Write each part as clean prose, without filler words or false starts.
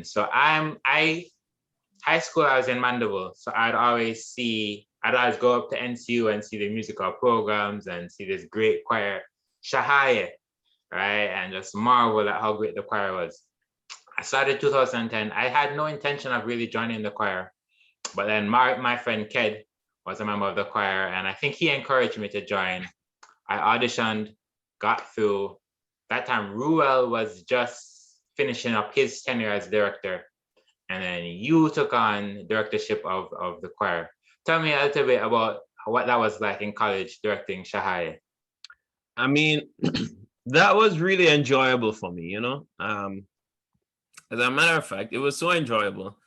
And so I high school I was in Mandeville, so I'd always go up to NCU and see the musical programs and see this great choir, Shahaye, right? And just marvel at how great the choir was. I started 2010. I had no intention of really joining the choir, but then my friend Ked was a member of the choir, and I think he encouraged me to join. I auditioned, got through. That time, Ruel was just finishing up his tenure as director, and then you took on directorship of the choir. Tell me a little bit about what that was like in college, directing Shahaye. I mean, that was really enjoyable for me, As a matter of fact, it was so enjoyable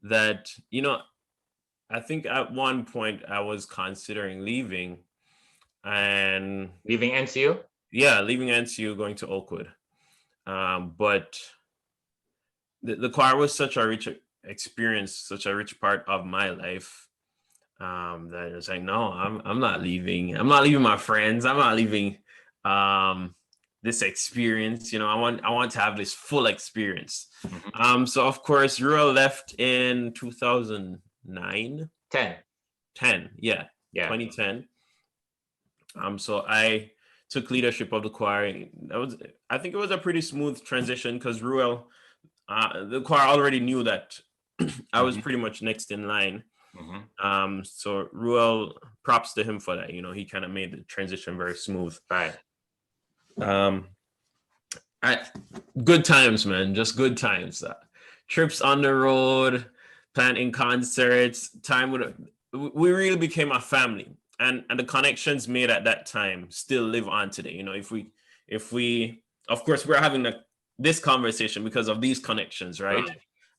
that, I think at one point I was considering leaving. And leaving NCU? Yeah, leaving NCU, going to Oakwood. But the choir was such a rich experience, such a rich part of my life, that it's like, no, I'm not leaving. I'm not leaving my friends. I'm not leaving this experience. I want to have this full experience. Mm-hmm. So of course, Ruel left in 2009. 10, yeah. 2010. So I took leadership of the choir. I think it was a pretty smooth transition because Ruel, the choir already knew that I was pretty much next in line. Mm-hmm. So Ruel, props to him for that. He kind of made the transition very smooth. Right. Good times, man. Just good times. Trips on the road, planning concerts. We really became a family. And the connections made at that time still live on today. If we, of course, we're having this conversation because of these connections, right?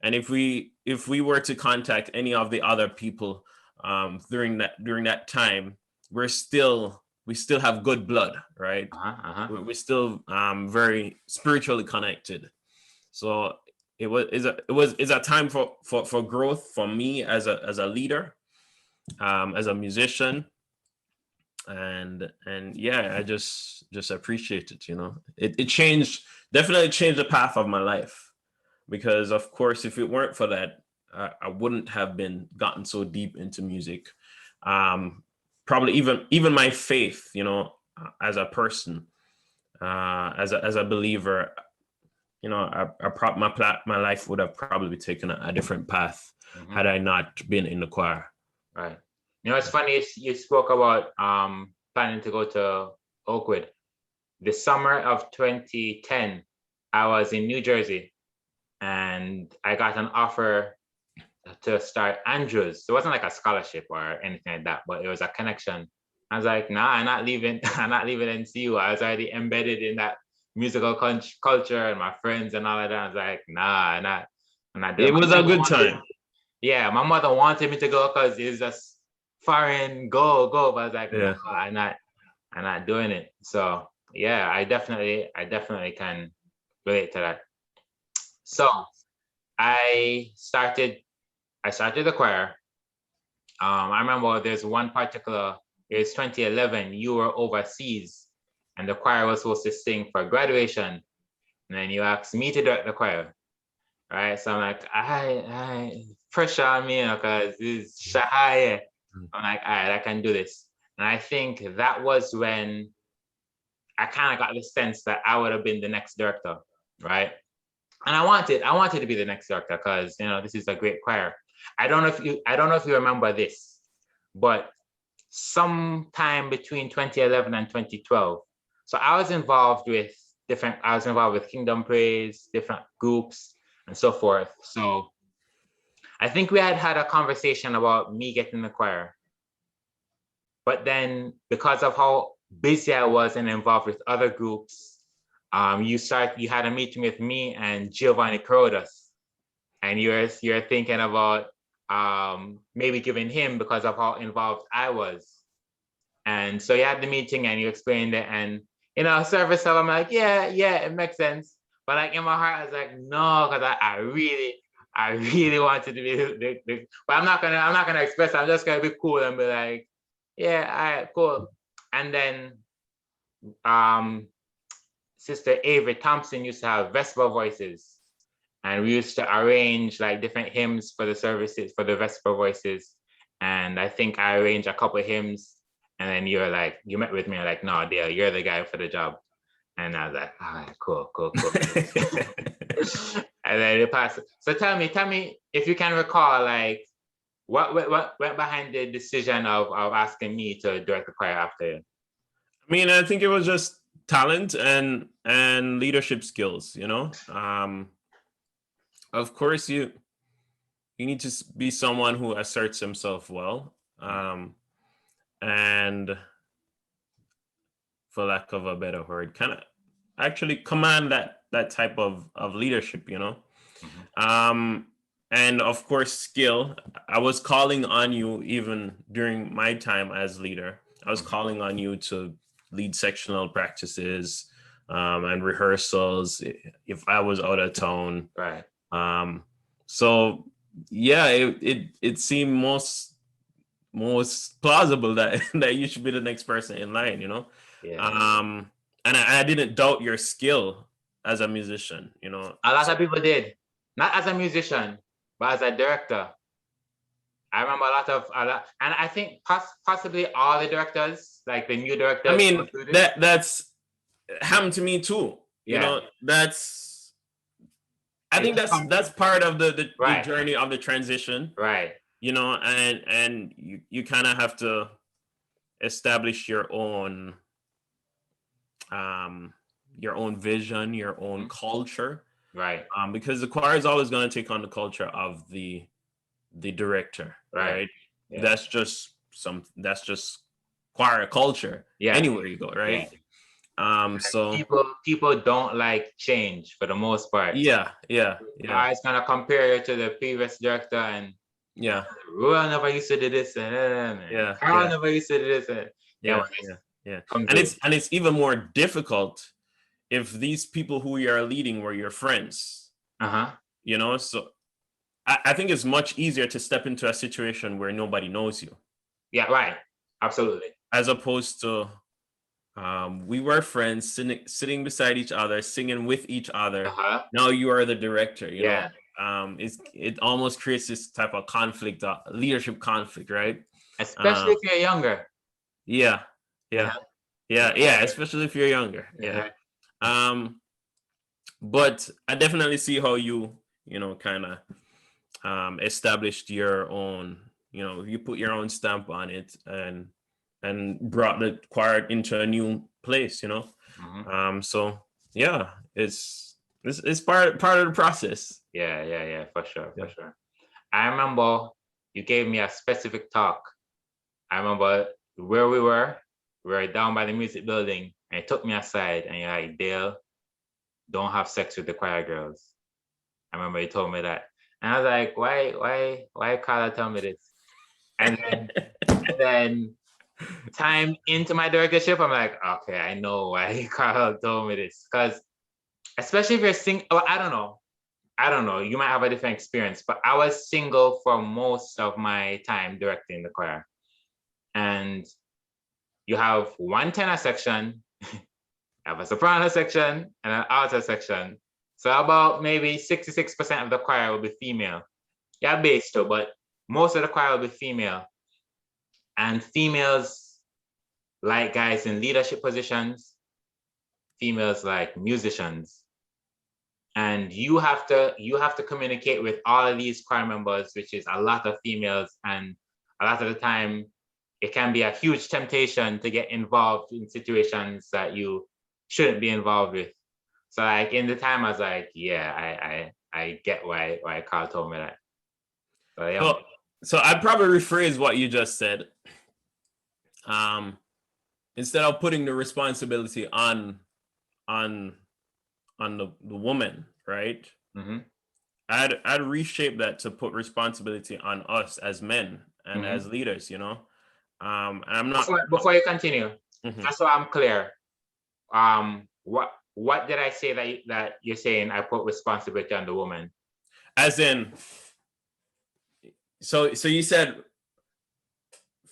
And if we were to contact any of the other people during that time, we still have good blood, right? We're still very spiritually connected. So it's a time for growth for me as a leader, as a musician. And yeah, I just appreciate it. It definitely changed the path of my life, because of course, if it weren't for that, I wouldn't have gotten so deep into music. Probably even my faith, as a person, as a believer, my life would have probably taken a different path had I not been in the choir. Right. It's funny you spoke about planning to go to Oakwood. The summer of 2010, I was in New Jersey, and I got an offer to start Andrews. It wasn't like a scholarship or anything like that, but it was a connection. I was like, nah, I'm not leaving. I'm not leaving NCU. I was already embedded in that musical culture and my friends and all of that. I was like, nah, I'm not doing it. It was a good time. Yeah, my mother wanted me to go because it's just foreign, go. But I was like, no, I'm not doing it. So yeah, I definitely can relate to that. So I started the choir. I remember there's one particular, it's 2011, you were overseas and the choir was supposed to sing for graduation. And then you asked me to direct the choir. Right. So I'm like, I pressure on me, because this is Shahaye. I'm like, all right, I can do this. And I think that was when I kind of got the sense that I would have been the next director, right? And I wanted to be the next director because this is a great choir. I don't know if you remember this, but sometime between 2011 and 2012, so I was involved with Kingdom Praise, different groups, and so forth. So I think we had a conversation about me getting the choir. But then because of how busy I was and involved with other groups, you had a meeting with me and Giovanni Carodas, and you're thinking about maybe giving him because of how involved I was. And so you had the meeting and you explained it, and service level, I'm like, yeah, it makes sense. But like in my heart, I was like, no, because I really wanted to be but I'm not gonna express it. I'm just gonna be cool and be like, yeah, all right, cool. And then Sister Avery Thompson used to have Vespa Voices, and we used to arrange like different hymns for the services for the Vesper voices. And I think I arranged a couple of hymns, and then you met with me, like, no, Dale, you're the guy for the job. And I was like, all right, cool. And then it passed. So tell me if you can recall, like, what went behind the decision of asking me to direct the choir after you? I mean, I think it was just talent and leadership skills, of course you need to be someone who asserts himself well, and for lack of a better word, kind of actually command that type of leadership, and of course skill. I was calling on you even during my time as leader. I was calling on you to lead sectional practices, and rehearsals if I was out of town. Right. So yeah, it seemed most plausible that you should be the next person in line, Yeah. And I didn't doubt your skill as a musician, A lot of people did, not as a musician, but as a director. I remember a lot, and I think possibly all the directors, like the new directors. I mean, that's happened to me too. Yeah. I think that's part of the right. journey of the transition. Right. And you kind of have to establish your own vision, your own culture. Right. Because the choir is always going to take on the culture of the director. Right. Yeah. That's just choir culture. Yeah. Anywhere you go. Right. Yeah. So people don't like change for the most part. Yeah. I was gonna compare you to the previous director, and Royal never used to do this, and Carl never used to do this, and and it's even more difficult if these people who you are leading were your friends. So I think it's much easier to step into a situation where nobody knows you. Yeah, right. Absolutely. As opposed to we were friends, sitting beside each other, singing with each other. Now you are the director. You know, it almost creates this type of conflict, leadership conflict, right? Especially if you're younger. Yeah. Especially if you're younger. Yeah. But I definitely see how you kind of established your own. You put your own stamp on it and brought the choir into a new place. So yeah, it's part of the process. Yeah, for sure. I remember you gave me a specific talk. I remember where we were down by the music building, and you took me aside and you're like, Dale, don't have sex with the choir girls. I remember you told me that. And I was like, why Carla tell me this? And then time into my directorship, I'm like, okay, I know why Carl told me this. Because especially if you're single, I don't know, you might have a different experience, but I was single for most of my time directing the choir. And you have one tenor section, you have a soprano section, and an alto section. So about maybe 66% of the choir will be female. Yeah, bass too, but most of the choir will be female. And females like guys in leadership positions, females like musicians. And you have to communicate with all of these choir members, which is a lot of females, and a lot of the time it can be a huge temptation to get involved in situations that you shouldn't be involved with. So like in the time I was like, yeah, I get why Carl told me that. So yeah. So I'd probably rephrase what you just said. Instead of putting the responsibility on the woman, right? Mm-hmm. I'd reshape that to put responsibility on us as men and as leaders, And I'm not. Before you continue, just so I'm clear, what did I say that you're saying I put responsibility on the woman? As in, so you said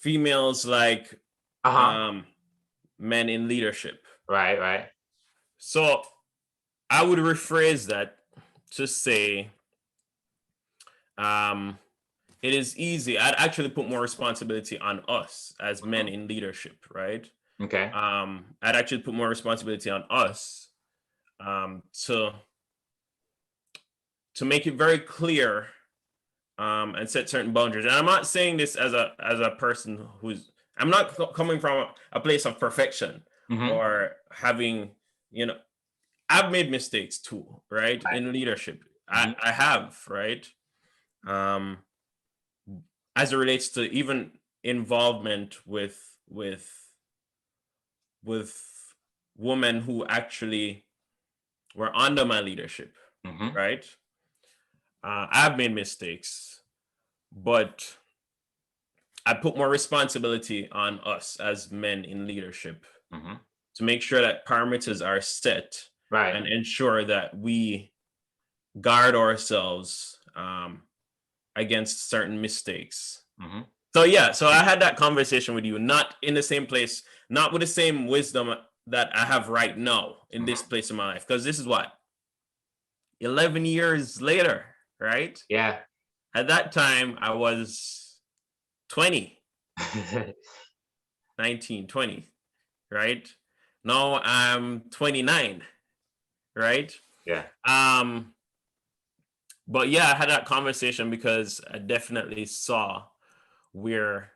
females like men in leadership. Right. So I would rephrase that to say, it is easy. I'd actually put more responsibility on us as men in leadership, right? Okay. I'd actually put more responsibility on us to make it very clear and set certain boundaries. And I'm not saying this as a person who's, I'm not coming from a place of perfection or having, I've made mistakes too, right? In leadership. I have, right? As it relates to even involvement with women who actually were under my leadership, right? I've made mistakes, but I put more responsibility on us as men in leadership to make sure that parameters are set and ensure that we guard ourselves against certain mistakes. So yeah, so I had that conversation with you, not in the same place, not with the same wisdom that I have right now in this place in my life, because this is what 11 years later, right? Yeah. At that time I was 20 19 20, right? Now I'm 29, right? Yeah. But yeah, I had that conversation because I definitely saw where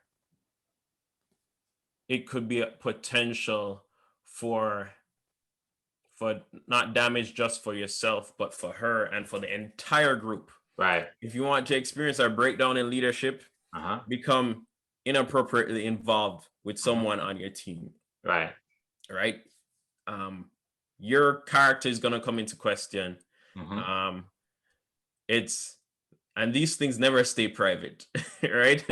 it could be a potential for not damage just for yourself, but for her and for the entire group. Right. If you want to experience a breakdown in leadership, become inappropriately involved with someone on your team. Right. Right. Your character is going to come into question. And these things never stay private, right?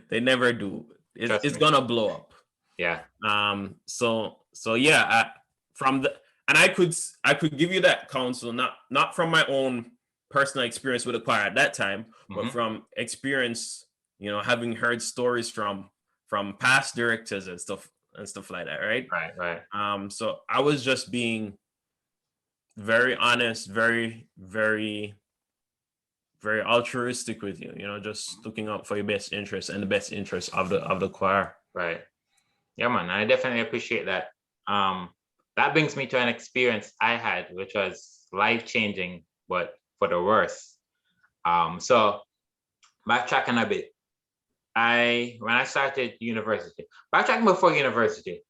They never do. It's gonna blow up. Yeah. So yeah, and I could give you that counsel, not from my own personal experience with the choir at that time, but from experience, having heard stories from past directors and stuff like that, right? Right. So I was just being very honest, very, very, very altruistic with you, just looking out for your best interest and the best interest of the choir. Right. Yeah, man, I definitely appreciate that. That brings me to an experience I had, which was life-changing, but for the worse. So backtracking a bit, when I started university, backtracking before university,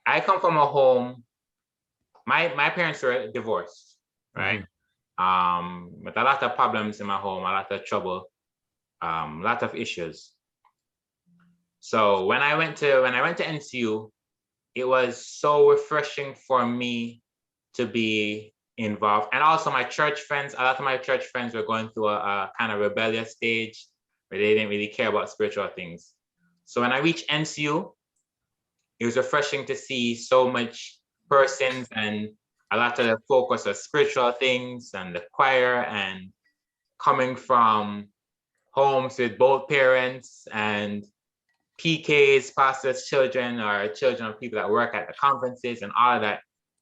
I come from a home. My parents were divorced, right? With a lot of problems in my home, a lot of trouble, a lot of issues. So when I went to NCU, it was so refreshing for me to be involved. And also my church friends, a lot of my church friends were going through a kind of rebellious stage where they didn't really care about spiritual things. So when I reached NCU, it was refreshing to see so much persons and a lot of the focus on spiritual things and the choir, and coming from homes with both parents and PKs, pastors' children, or children of people that work at the conferences and all of that.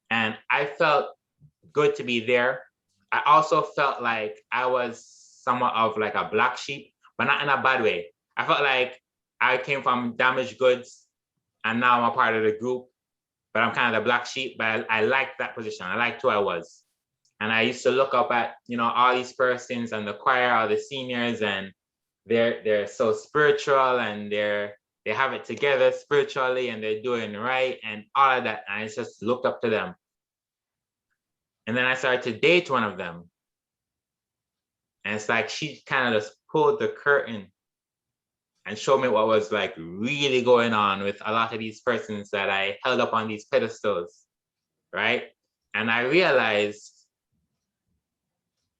And I felt good to be there. I also felt like I was somewhat of like a black sheep, but not in a bad way. I felt like I came from damaged goods and now I'm a part of the group, but I'm kind of the black sheep. But I liked that position. I liked who I was. And I used to look up at, all these persons and the choir, all the seniors, and they're so spiritual and they have it together spiritually and they're doing right and all of that. And I just looked up to them. And then I started to date one of them. And it's like she kind of just pulled the curtain and showed me what was like really going on with a lot of these persons that I held up on these pedestals, right? And I realized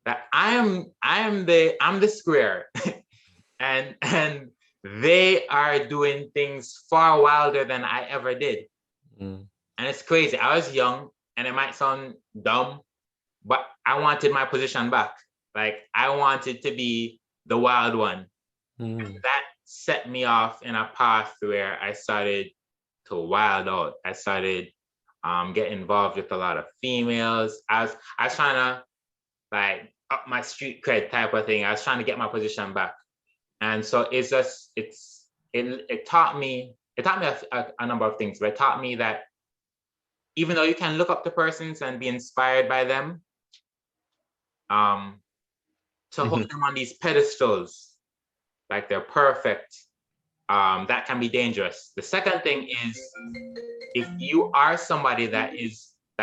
that I'm the square and they are doing things far wilder than I ever did. And it's crazy. I was young and it might sound dumb, but I wanted my position back. Like I wanted to be the wild one. That set me off in a path where I started to wild out. I started get involved with a lot of females. I was trying to like up my street cred type of thing. I was trying to get my position back. And so it taught me a number of things, but it taught me that even though you can look up to persons and be inspired by them, to hold them on these pedestals like they're perfect, that can be dangerous. The second thing is, if you are somebody that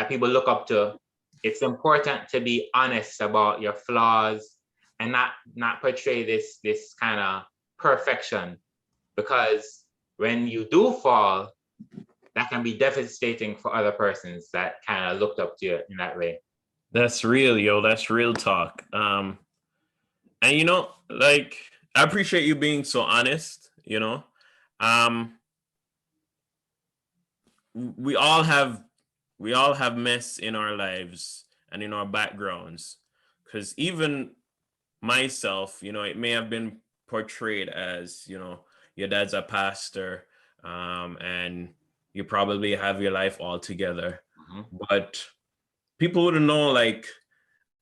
people look up to, it's important to be honest about your flaws and not portray this kind of perfection, because when you do fall, that can be devastating for other persons that kind of looked up to you in that way. That's real, yo. That's real talk. And you know, like, I appreciate you being so honest, you know. We all have mess in our lives and in our backgrounds, because even myself, you know, it may have been portrayed as, you know, your dad's a pastor, and you probably have your life all together, but people wouldn't know, like,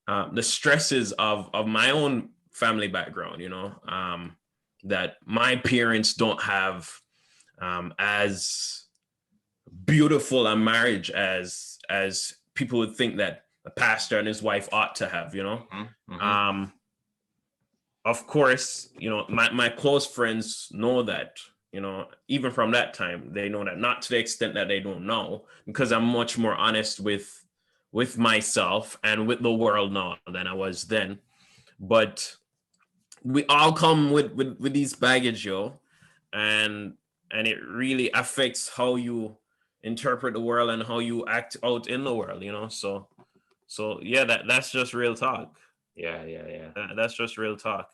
the stresses of my own family background, you know, that my parents don't have as beautiful a marriage as people would think that a pastor and his wife ought to have, you know. Of course, you know, my close friends know that, you know, even from that time, they know that, not to the extent that they don't know, because I'm much more honest with myself and with the world now than I was then. But we all come with these baggage, yo, and it really affects how you interpret the world and how you act out in the world, you know. So yeah, that's just real talk. Yeah. That's just real talk.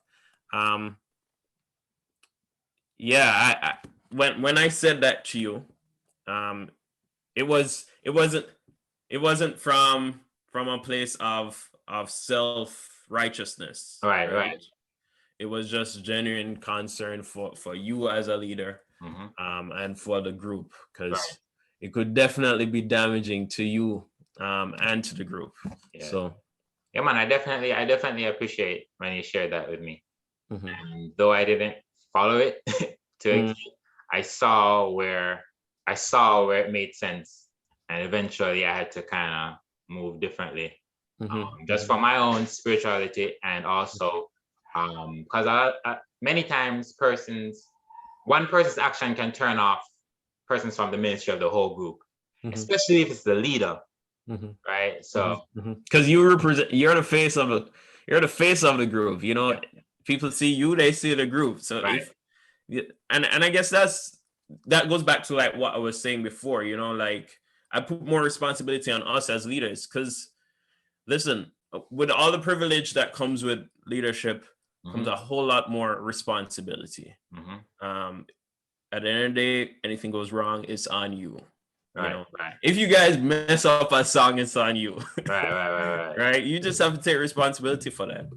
Yeah, I when I said that to you, it wasn't from a place of self-righteousness. Right. It was just genuine concern for you as a leader, and for the group, because it could definitely be damaging to you, and to the group. Yeah. So yeah, man, I definitely appreciate when you shared that with me. And though I didn't follow it I saw where it made sense, and eventually I had to kind of move differently, just for my own spirituality, and also because many times one person's action can turn off persons from the ministry of the whole group, especially if it's the leader. Right. So because you're the face of the group, you know. People see you, they see the group. So and I guess that goes back to, like, what I was saying before, you know, like, I put more responsibility on us as leaders, because listen, with all the privilege that comes with leadership comes a whole lot more responsibility. At the end of the day, anything goes wrong, it's on you. You know, if you guys mess up a song, it's on you. Right. You just have to take responsibility for that.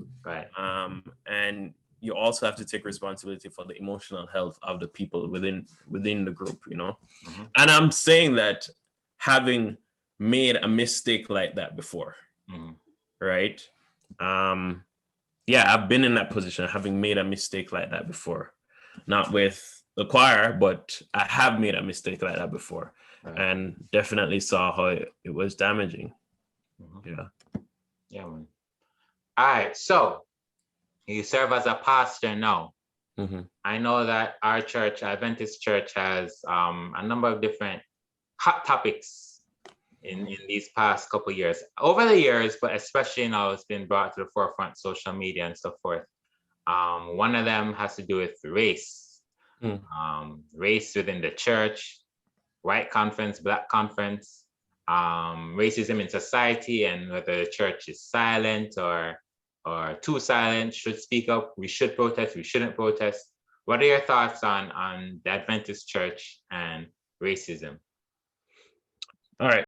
And you also have to take responsibility for the emotional health of the people within the group, you know. And I'm saying that having made a mistake like that before, right? Yeah, I've been in that position, having made a mistake like that before, not with the choir, but I have made a mistake like that before. And definitely saw how it was damaging. Yeah, man. All right, so you serve as a pastor now. I know that our church, Adventist Church, has a number of different hot topics in these past couple of years. Over the years, but especially now, it's been brought to the forefront, social media and so forth. One of them has to do with race, race within the church, white conference, black conference, racism in society, and whether the church is silent or too silent, should speak up, we should protest, we shouldn't protest. What are your thoughts on the Adventist church and racism? All right.